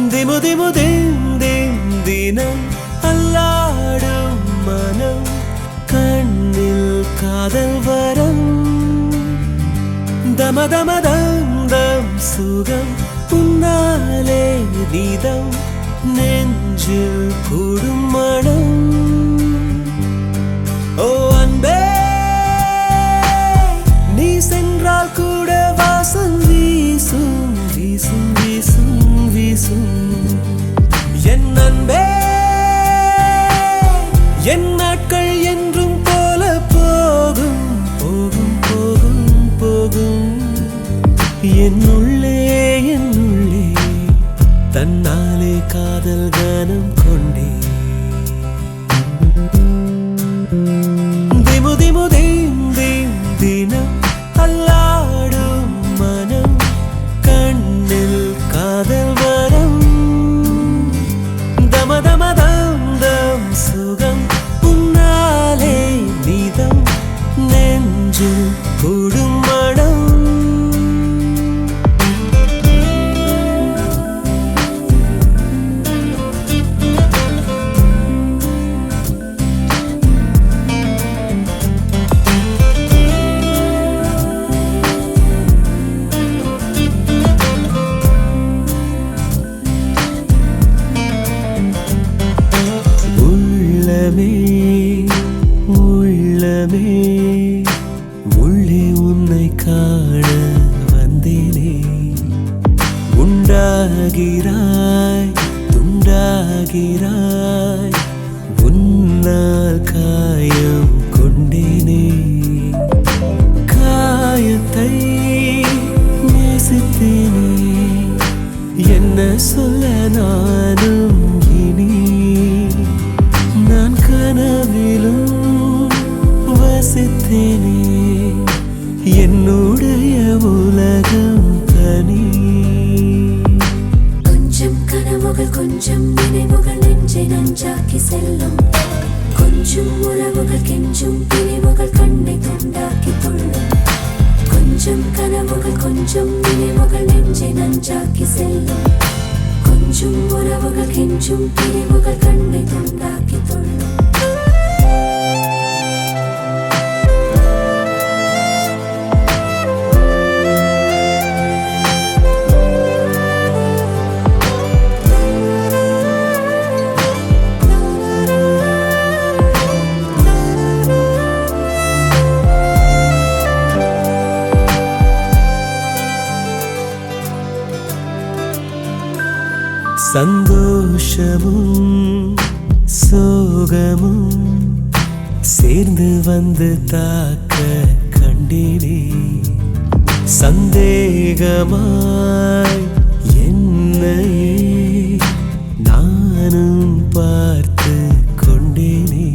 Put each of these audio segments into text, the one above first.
திமு திமு Thiem Thiem தினம் அல்லாடும் மனம் கண்ணில் காதல் வரம் தம தம தம் தம் சுகம் உன்னாலே நீதம் நெஞ்சில் கூடும் மனம் ஓ அன்பே நீ சென்றால் கூட வாசம் வீசும் வீசும் வீசும் வீசும் என் அன்பே என் நாட்கள் என்றும் போல போகும் போகும் போகும் போகும் என்னுள்ளே தன்னாலே காதல் கானம் கொண்டே திமு திமு திம் திம் தினம் அல்லாடும் மனம் கண்ணில் காதல் வரம் தம தம தம் தம் சுகம் உன்னாலே நீதம் நெஞ்சில் கூடும் மனம் உள்ளமே உள்ளே உன்னை காண வந்தேனே உண்டாகிறாய் துண்டாகிறாய் உன்னால் காயம் கொண்டேனே காயத்தை நேசித்தேனே என்ன சொல்ல நானும் இனி நான் கனவிலும் வசித்தேனே என்னுடைய உலகம் தனி கொஞ்சம் கனவுகள் கொஞ்சம் நினைவுகள் நெஞ்சை நஞ்சாக்கி செல்லும் கொஞ்சம் உறவுகள் கெஞ்சும் பிரிவுகள் கண்ணை துண்டாக்கி துள்ளும் கொஞ்சம் கனவுகள் கொஞ்சம் நினைவுகள் நெஞ்சை நஞ்சாக்கி செல்லும் கொஞ்சம் உறவுகள் கெஞ்சும் பிரிவுகள் கண்ணை துண்டாக்கி துள்ளும் சந்தோஷமும் சோகமும் சேர்ந்து வந்து தாக்க கண்டேனே சந்தேகமாய் என்னையே நானும் பார்த்து கொண்டேனே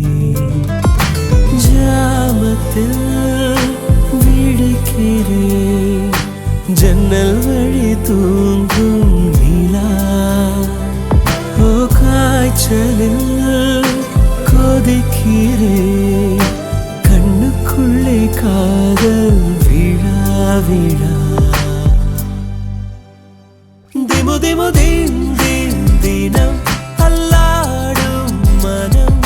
ஜாமத்தில் விழிக்கிறேன் ஜன்னல் வழி தூங்கும் நிலா ஓ காய்ச்சலில் கொதிக்கிறேன் கண்ணுக்குள்ளே காதல் விழா விழா திமு திமு திம் திம் தினம் அல்லாடும் மனம்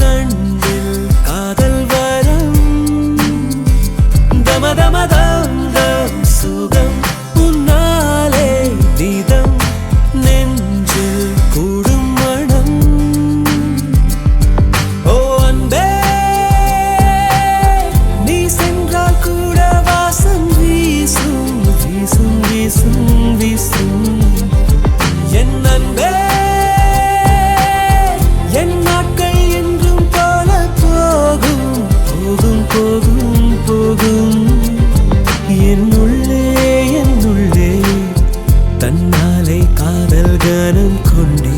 கண்ணில் காதல் வரம் தம தம தம் தம் சுகம் உன்னாலே நீதம் நெஞ்சில் கூடும் மனம் ஓ அன்பே நீ சென்றால் கூட வாசம் வீசும் வீசும் வீசும் வீசும் என் அன்பே என் நாட்கள் என்றும் போல போகும் போகும் போகும் போகும் என்னுள்ளே தன்னாலே காதல் கானம் கொண்டே